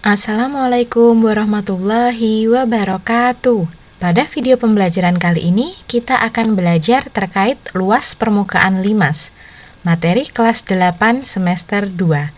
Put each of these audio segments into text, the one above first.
Assalamualaikum warahmatullahi wabarakatuh. Pada video pembelajaran kali ini, kita akan belajar terkait luas permukaan limas, materi kelas 8 semester 2.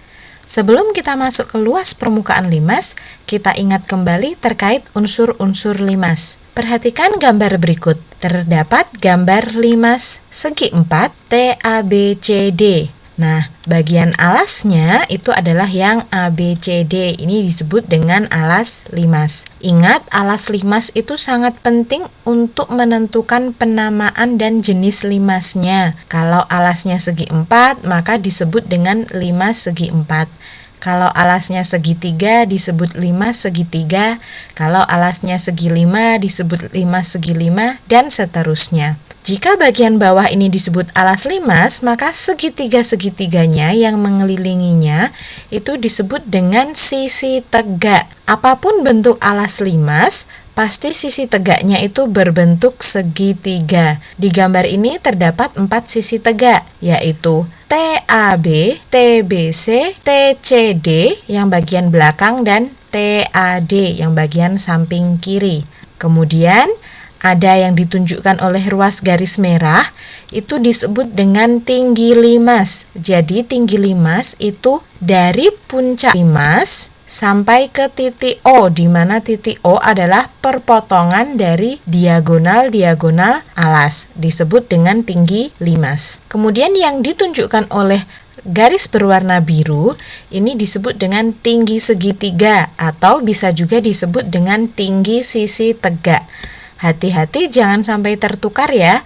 Sebelum kita masuk ke luas permukaan limas, kita ingat kembali terkait unsur-unsur limas. Perhatikan gambar berikut. Terdapat gambar limas segi 4 TABCD. Nah, bagian alasnya itu adalah yang ABCD. Ini disebut dengan alas limas. Ingat, alas limas itu sangat penting untuk menentukan penamaan dan jenis limasnya. Kalau alasnya segi 4, maka disebut dengan limas segi 4. Kalau alasnya segitiga disebut limas segitiga. Kalau alasnya segi 5 disebut limas segi 5, dan seterusnya. Jika bagian bawah ini disebut alas limas, maka segitiga-segitiganya yang mengelilinginya itu disebut dengan sisi tegak. Apapun bentuk alas limas, pasti sisi tegaknya itu berbentuk segitiga. Di gambar ini terdapat 4 sisi tegak, yaitu TAB, TBC, TCD yang bagian belakang, dan TAD yang bagian samping kiri. Kemudian ada yang ditunjukkan oleh ruas garis merah, itu disebut dengan tinggi limas. Jadi tinggi limas itu dari puncak limas sampai ke titik O, di mana titik O adalah perpotongan dari diagonal-diagonal alas, disebut dengan tinggi limas. Kemudian yang ditunjukkan oleh garis berwarna biru, ini disebut dengan tinggi segitiga, atau bisa juga disebut dengan tinggi sisi tegak. Hati-hati jangan sampai tertukar ya.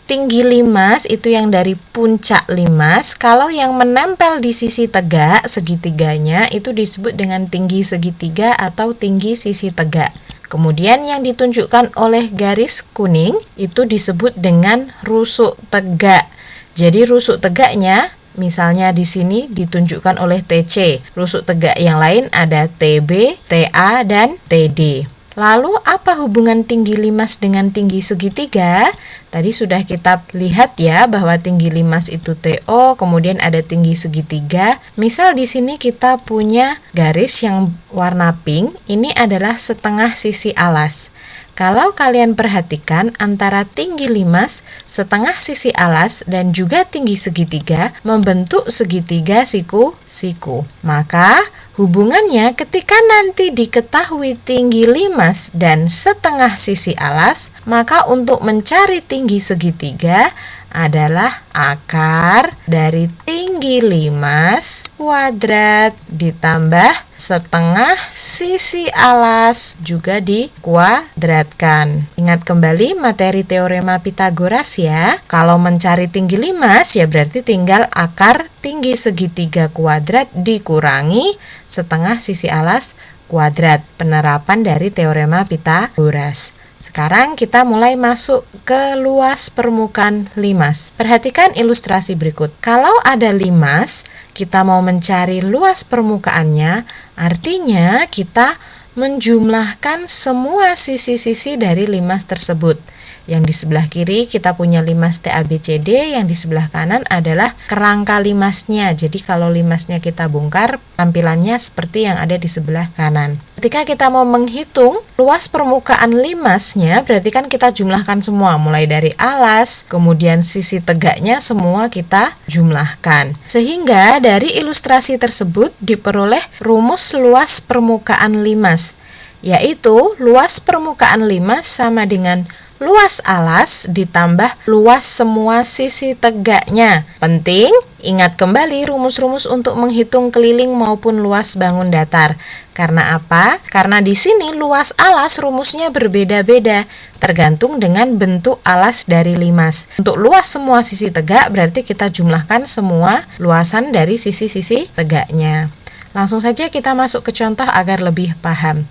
Tinggi limas itu yang dari puncak limas. Kalau yang menempel di sisi tegak segitiganya itu disebut dengan tinggi segitiga atau tinggi sisi tegak. Kemudian yang ditunjukkan oleh garis kuning itu disebut dengan rusuk tegak. Jadi rusuk tegaknya misalnya di sini ditunjukkan oleh TC. Rusuk tegak yang lain ada TB, TA, dan TD. Lalu apa hubungan tinggi limas dengan tinggi segitiga? Tadi sudah kita lihat ya bahwa tinggi limas itu TO, kemudian ada tinggi segitiga. Misal di sini kita punya garis yang warna pink, ini adalah setengah sisi alas. Kalau kalian perhatikan antara tinggi limas, setengah sisi alas, dan juga tinggi segitiga membentuk segitiga siku-siku. Maka hubungannya ketika nanti diketahui tinggi limas dan setengah sisi alas, maka untuk mencari tinggi segitiga adalah akar dari tinggi limas kuadrat ditambah setengah sisi alas juga dikuadratkan. Ingat kembali materi teorema Pitagoras ya. Kalau mencari tinggi limas ya berarti tinggal akar tinggi segitiga kuadrat dikurangi setengah sisi alas kuadrat. Penerapan dari teorema Pitagoras. Sekarang kita mulai masuk ke luas permukaan limas. Perhatikan ilustrasi berikut. Kalau ada limas, kita mau mencari luas permukaannya, artinya kita menjumlahkan semua sisi-sisi dari limas tersebut. Yang di sebelah kiri kita punya limas TABCD, yang di sebelah kanan adalah kerangka limasnya. Jadi kalau limasnya kita bongkar, tampilannya seperti yang ada di sebelah kanan. Ketika kita mau menghitung luas permukaan limasnya, berarti kan kita jumlahkan semua, mulai dari alas, kemudian sisi tegaknya semua kita jumlahkan. Sehingga dari ilustrasi tersebut diperoleh rumus luas permukaan limas, yaitu luas permukaan limas sama dengan luas alas ditambah luas semua sisi tegaknya. Penting, ingat kembali rumus-rumus untuk menghitung keliling maupun luas bangun datar. Karena apa? Karena di sini luas alas rumusnya berbeda-beda, tergantung dengan bentuk alas dari limas. Untuk luas semua sisi tegak, berarti kita jumlahkan semua luasan dari sisi-sisi tegaknya. Langsung saja kita masuk ke contoh agar lebih paham.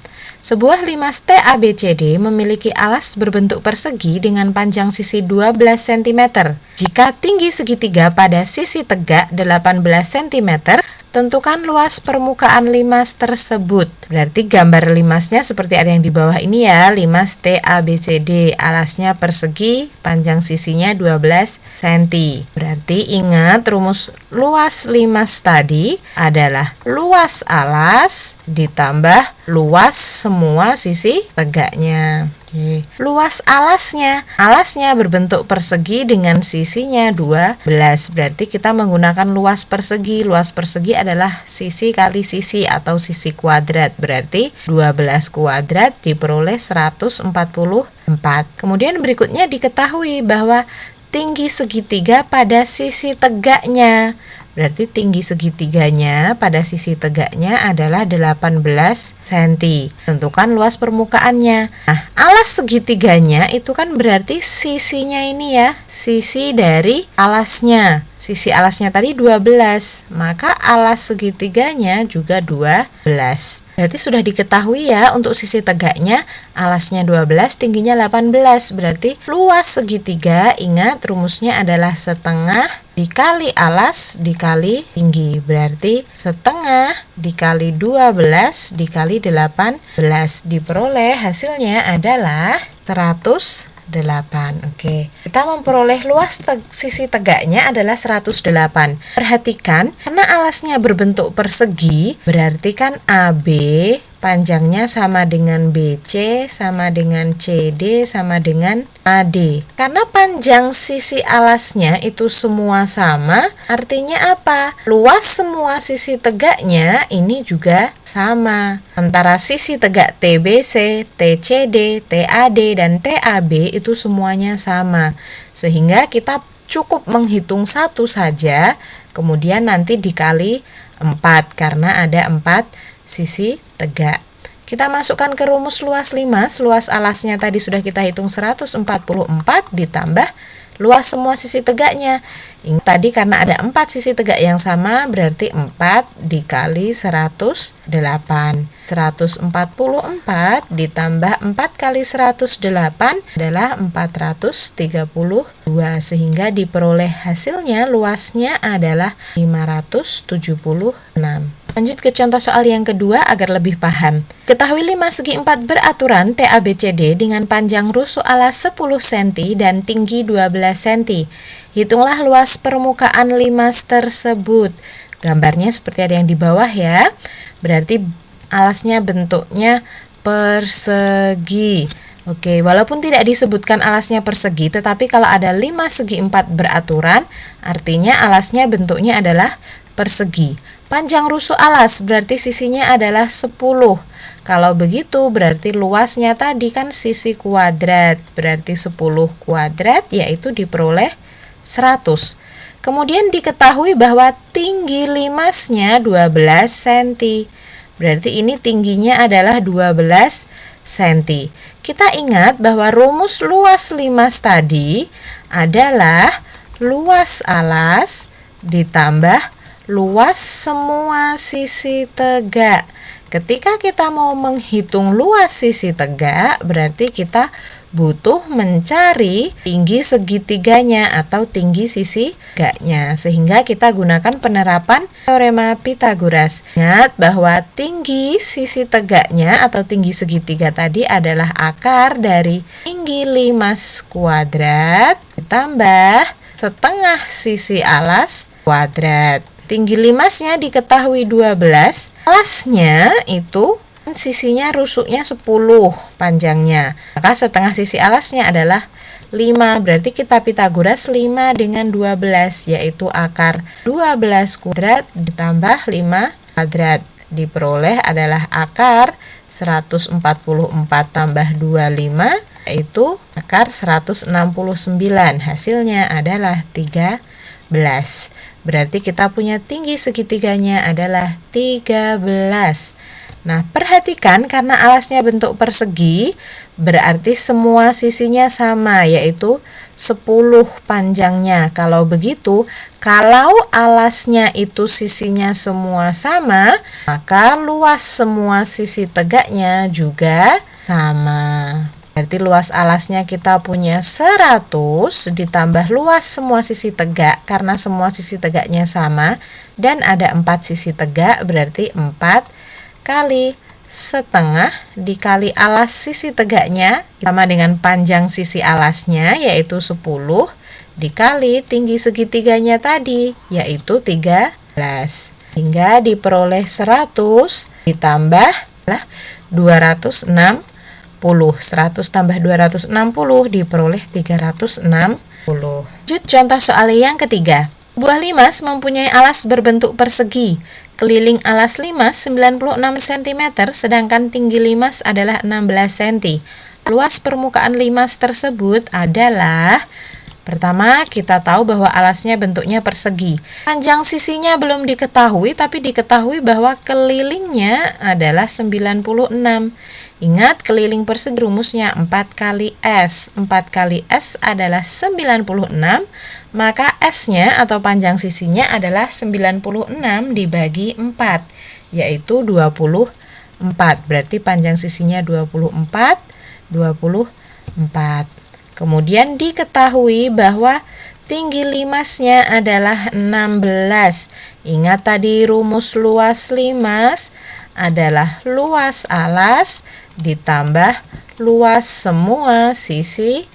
Sebuah limas TABCD memiliki alas berbentuk persegi dengan panjang sisi 12 cm. Jika tinggi segitiga pada sisi tegak 18 cm, Tentukan luas permukaan limas tersebut. Berarti gambar limasnya seperti ada yang di bawah ini ya. Limas TABCD, alasnya persegi, panjang sisinya 12 cm. Berarti ingat rumus luas limas tadi adalah luas alas ditambah luas semua sisi tegaknya. Oke. Luas alasnya berbentuk persegi dengan sisinya 12. Berarti kita menggunakan luas persegi. Luas persegi adalah sisi kali sisi atau sisi kuadrat. Berarti 12 kuadrat diperoleh 144. Kemudian berikutnya diketahui bahwa tinggi segitiga pada sisi tegaknya. Berarti tinggi segitiganya pada sisi tegaknya adalah 18 cm. Tentukan luas permukaannya. Nah, alas segitiganya itu kan berarti sisinya ini ya, sisi dari alasnya. Sisi alasnya tadi 12, maka alas segitiganya juga 12. Berarti sudah diketahui ya untuk sisi tegaknya alasnya 12, tingginya 18. Berarti luas segitiga, ingat rumusnya adalah setengah dikali alas dikali tinggi. Berarti setengah dikali 12 dikali 18 diperoleh hasilnya adalah 108. Oke. Kita memperoleh luas sisi tegaknya adalah 108. Perhatikan, karena alasnya berbentuk persegi, berarti kan AB panjangnya sama dengan BC, sama dengan CD, sama dengan AD. Karena panjang sisi alasnya itu semua sama, artinya apa? Luas semua sisi tegaknya ini juga sama. Antara sisi tegak TBC, TCD, TAD, dan TAB itu semuanya sama. Sehingga kita cukup menghitung satu saja, kemudian nanti dikali 4 karena ada 4 sisi tegak. Kita masukkan ke rumus luas limas. Luas alasnya tadi sudah kita hitung 144 ditambah luas semua sisi tegaknya. Ini tadi karena ada 4 sisi tegak yang sama, berarti 4 dikali 108. 144 ditambah 4 kali 108 adalah 432, sehingga diperoleh hasilnya luasnya adalah 576. Lanjut ke contoh soal yang kedua agar lebih paham. Ketahui limas segi 4 beraturan TABCD dengan panjang rusuk alas 10 cm dan tinggi 12 cm. Hitunglah luas permukaan limas tersebut. Gambarnya seperti ada yang di bawah ya. Berarti alasnya bentuknya persegi. Oke, walaupun tidak disebutkan alasnya persegi, tetapi kalau ada limas segi 4 beraturan, artinya alasnya bentuknya adalah persegi. Panjang rusuk alas berarti sisinya adalah 10. Kalau begitu berarti luasnya tadi kan sisi kuadrat. Berarti 10 kuadrat yaitu diperoleh 100. Kemudian diketahui bahwa tinggi limasnya 12 cm. Berarti ini tingginya adalah 12 cm. Kita ingat bahwa rumus luas limas tadi adalah luas alas ditambah luas semua sisi tegak. Ketika kita mau menghitung luas sisi tegak, berarti kita butuh mencari tinggi segitiganya atau tinggi sisi tegaknya. Sehingga kita gunakan penerapan teorema Pythagoras. Ingat bahwa tinggi sisi tegaknya atau tinggi segitiga tadi adalah akar dari tinggi limas kuadrat ditambah setengah sisi alas kuadrat. Tinggi limasnya diketahui 12, alasnya itu sisinya rusuknya 10 panjangnya. Maka setengah sisi alasnya adalah 5, berarti kita Pythagoras 5 dengan 12, yaitu akar 12 kuadrat ditambah 5 kuadrat. Diperoleh adalah akar 144 tambah 25, yaitu akar 169. Hasilnya adalah 13. Berarti kita punya tinggi segitiganya adalah 13. Nah, perhatikan karena alasnya bentuk persegi, berarti semua sisinya sama, yaitu 10 panjangnya. Kalau begitu, kalau alasnya itu sisinya semua sama, maka luas semua sisi tegaknya juga sama. Berarti luas alasnya kita punya 100 ditambah luas semua sisi tegak, karena semua sisi tegaknya sama, dan ada 4 sisi tegak, berarti 4 kali setengah dikali alas sisi tegaknya sama dengan panjang sisi alasnya, yaitu 10, dikali tinggi segitiganya tadi, yaitu 13, hingga diperoleh 100 ditambah 260. 100 tambah 260 diperoleh 360. Lanjut contoh soal yang ketiga. Buah limas mempunyai alas berbentuk persegi. Keliling alas limas 96 cm, sedangkan tinggi limas adalah 16 cm. Luas permukaan limas tersebut adalah, pertama, kita tahu bahwa alasnya bentuknya persegi. Panjang sisinya belum diketahui, tapi diketahui bahwa kelilingnya adalah 96. Ingat, keliling persegi rumusnya 4 kali S. 4 kali S adalah 96, maka S-nya atau panjang sisinya adalah 96 dibagi 4, yaitu 24. Berarti panjang sisinya 24. Kemudian diketahui bahwa tinggi limasnya adalah 16. Ingat tadi rumus luas limas adalah luas alas ditambah luas semua sisi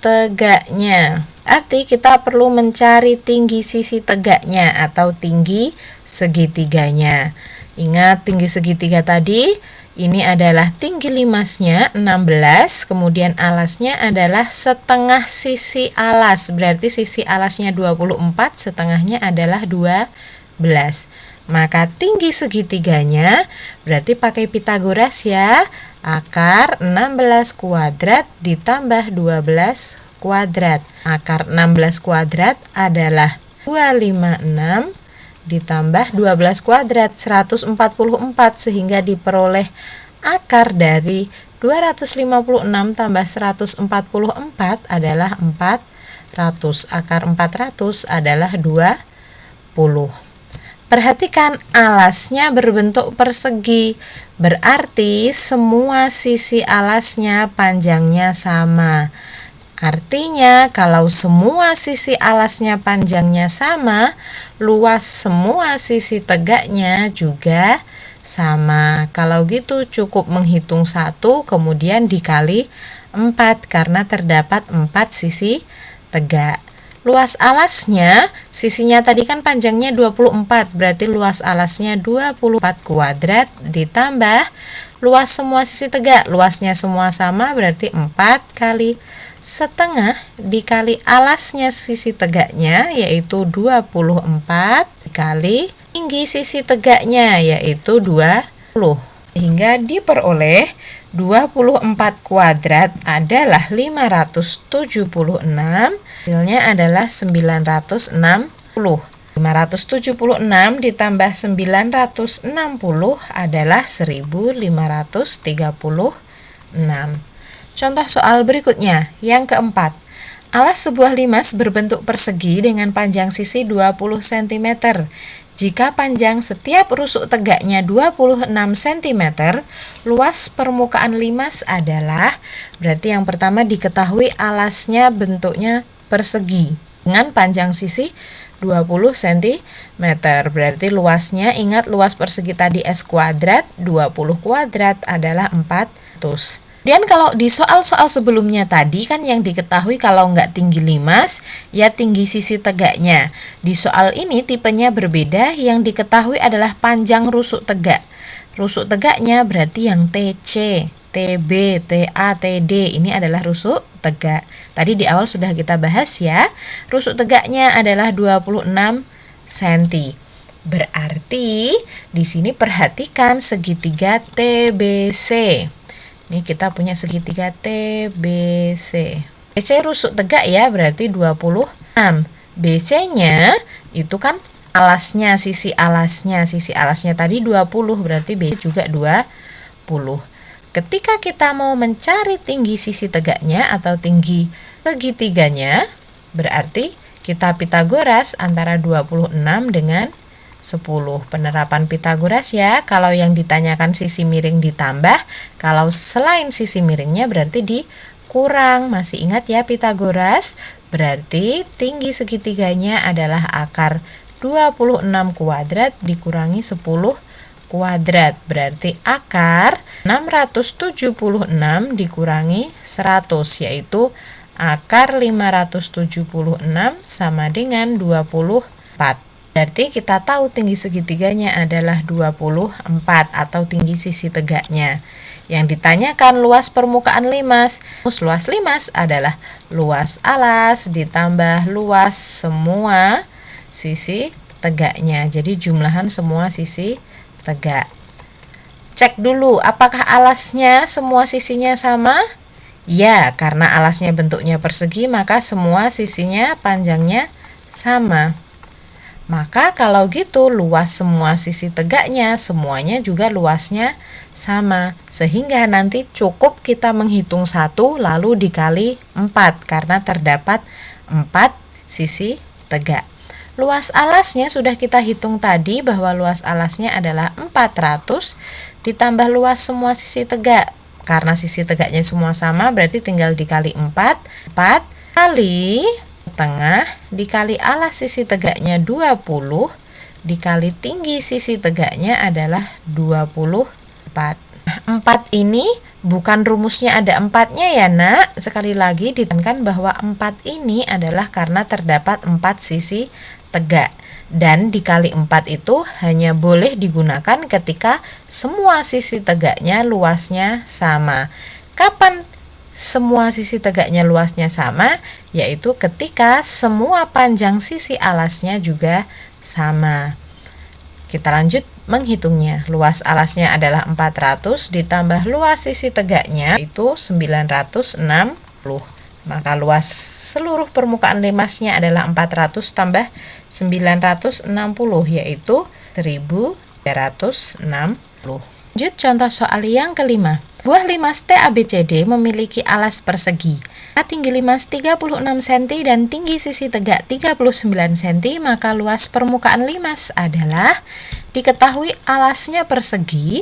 tegaknya. Arti kita perlu mencari tinggi sisi tegaknya atau tinggi segitiganya. Ingat tinggi segitiga tadi, ini adalah tinggi limasnya 16, kemudian alasnya adalah setengah sisi alas. Berarti sisi alasnya 24, setengahnya adalah 12. Maka tinggi segitiganya berarti pakai Pitagoras ya. Akar 16 kuadrat ditambah 12 kuadrat. Akar 16 kuadrat adalah 256 ditambah 12 kuadrat 144, sehingga diperoleh akar dari 256 tambah 144 adalah 400. Akar 400 adalah 20. Perhatikan alasnya berbentuk persegi, berarti semua sisi alasnya panjangnya sama. Artinya kalau semua sisi alasnya panjangnya sama, luas semua sisi tegaknya juga sama. Kalau gitu cukup menghitung 1 kemudian dikali 4 karena terdapat 4 sisi tegak. Luas alasnya, sisinya tadi kan panjangnya 24, berarti luas alasnya 24 kuadrat ditambah luas semua sisi tegak, luasnya semua sama berarti 4 kali setengah dikali alasnya sisi tegaknya yaitu 24 dikali tinggi sisi tegaknya yaitu 20, hingga diperoleh 24 kuadrat adalah 576, hasilnya adalah 960. 576 ditambah 960 adalah 1536. Contoh soal berikutnya, yang keempat. Alas sebuah limas berbentuk persegi dengan panjang sisi 20 cm. Jika panjang setiap rusuk tegaknya 26 cm, luas permukaan limas adalah, berarti yang pertama diketahui alasnya bentuknya persegi dengan panjang sisi 20 cm. Berarti luasnya, ingat luas persegi tadi S kuadrat, 20 kuadrat adalah 400. Dan kalau di soal-soal sebelumnya tadi kan yang diketahui kalau nggak tinggi limas, ya tinggi sisi tegaknya. Di soal ini tipenya berbeda, yang diketahui adalah panjang rusuk tegak. Rusuk tegaknya berarti yang TC, TB, TA, TD, ini adalah rusuk tegak. Tadi di awal sudah kita bahas ya, rusuk tegaknya adalah 26 cm. Berarti di sini perhatikan segitiga TBC. Ini kita punya segitiga TBC. BC rusuk tegak ya, berarti 26. BC-nya itu kan alasnya, sisi alasnya tadi 20, berarti BC juga 20. Ketika kita mau mencari tinggi sisi tegaknya atau tinggi segitiganya, berarti kita Pitagoras antara 26 dengan 10. Penerapan Pitagoras ya, kalau yang ditanyakan sisi miring ditambah, kalau selain sisi miringnya berarti dikurang. Masih ingat ya Pitagoras? Berarti tinggi segitiganya adalah akar 26 kuadrat dikurangi 10 kuadrat. Berarti akar 676 dikurangi 100, yaitu akar 576 sama dengan 24. Berarti kita tahu tinggi segitiganya adalah 24 atau tinggi sisi tegaknya. Yang ditanyakan luas permukaan limas. Luas limas adalah luas alas ditambah luas semua sisi tegaknya. Jadi jumlahan semua sisi tegak. Cek dulu apakah alasnya semua sisinya sama? Ya, karena alasnya bentuknya persegi maka semua sisinya panjangnya sama. Maka kalau gitu luas semua sisi tegaknya semuanya juga luasnya sama, sehingga nanti cukup kita menghitung 1 lalu dikali 4 karena terdapat 4 sisi tegak. Luas alasnya sudah kita hitung tadi bahwa luas alasnya adalah 400 ditambah luas semua sisi tegak. Karena sisi tegaknya semua sama berarti tinggal dikali 4. 4 kali tengah dikali alas sisi tegaknya 20 dikali tinggi sisi tegaknya adalah 24. 4 ini bukan rumusnya ada 4-nya ya nak. Sekali lagi ditekankan bahwa 4 ini adalah karena terdapat 4 sisi tegak. Dan dikali 4 itu hanya boleh digunakan ketika semua sisi tegaknya luasnya sama. Kapan semua sisi tegaknya luasnya sama? Yaitu ketika semua panjang sisi alasnya juga sama. Kita lanjut menghitungnya. Luas alasnya adalah 400 ditambah luas sisi tegaknya itu 960. Maka luas seluruh permukaan limasnya adalah 400 tambah 960 yaitu 1360. Lanjut contoh soal yang kelima. Buah limas TABCD memiliki alas persegi. Tinggi limas 36 cm dan tinggi sisi tegak 39 cm, maka luas permukaan limas adalah, diketahui alasnya persegi,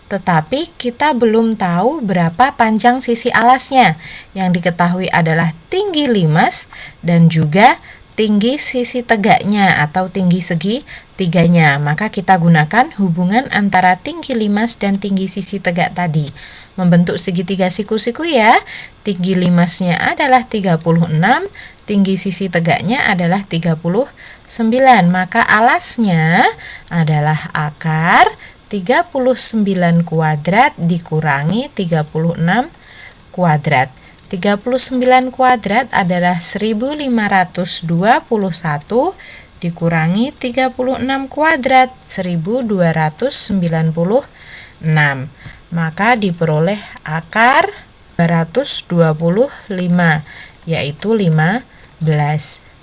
tetapi kita belum tahu berapa panjang sisi alasnya. Yang diketahui adalah tinggi limas dan juga tinggi sisi tegaknya atau tinggi segi tiganya. Maka kita gunakan hubungan antara tinggi limas dan tinggi sisi tegak tadi. Membentuk segitiga siku-siku ya. Tinggi limasnya adalah 36, tinggi sisi tegaknya adalah 39. Maka alasnya adalah akar 39 kuadrat dikurangi 36 kuadrat. 39 kuadrat adalah 1521 dikurangi 36 kuadrat 1296. Maka diperoleh akar 225 yaitu 15.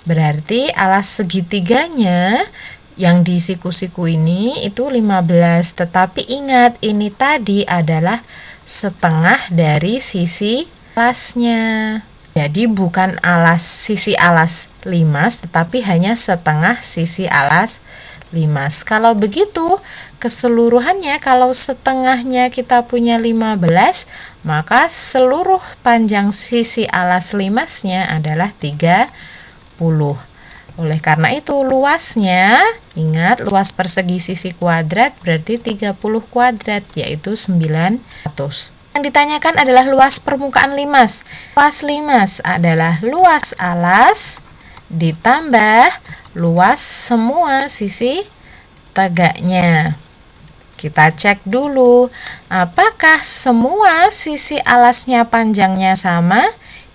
Berarti alas segitiganya yang di siku-siku ini itu 15. Tetapi ingat ini tadi adalah setengah dari sisi alasnya. Jadi bukan sisi alas limas tetapi hanya setengah sisi alas limas. Kalau begitu keseluruhannya, kalau setengahnya kita punya 15, maka seluruh panjang sisi alas limasnya adalah 30. Oleh karena itu luasnya, ingat luas persegi sisi kuadrat berarti 30 kuadrat yaitu 900. Yang ditanyakan adalah luas permukaan limas. Luas limas adalah luas alas ditambah luas semua sisi tegaknya. Kita cek dulu, apakah semua sisi alasnya panjangnya sama?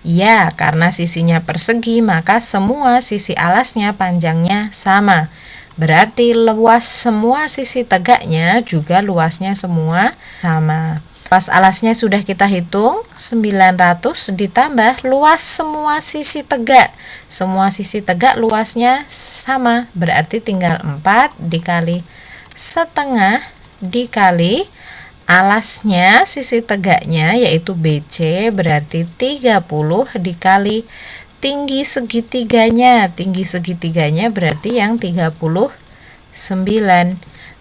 Ya, karena sisinya persegi, maka semua sisi alasnya panjangnya sama. Berarti luas semua sisi tegaknya juga luasnya semua sama. Luas alasnya sudah kita hitung, 900 ditambah luas semua sisi tegak. Semua sisi tegak luasnya sama, berarti tinggal 4 dikali setengah dikali alasnya sisi tegaknya yaitu BC berarti 30 dikali tinggi segitiganya. Tinggi segitiganya berarti yang 39.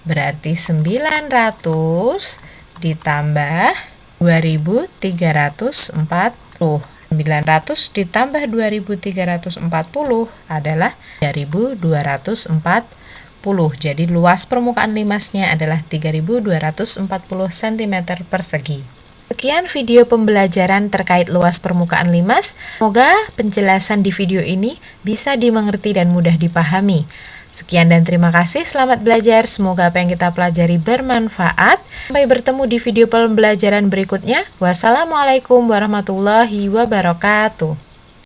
Berarti 900 ditambah 2340. 900 ditambah 2340 adalah 3240. Jadi luas permukaan limasnya adalah 3240 cm persegi. Sekian video pembelajaran terkait luas permukaan limas. Semoga penjelasan di video ini bisa dimengerti dan mudah dipahami. Sekian dan terima kasih, selamat belajar. Semoga apa yang kita pelajari bermanfaat. Sampai bertemu di video pembelajaran berikutnya. Wassalamualaikum warahmatullahi wabarakatuh.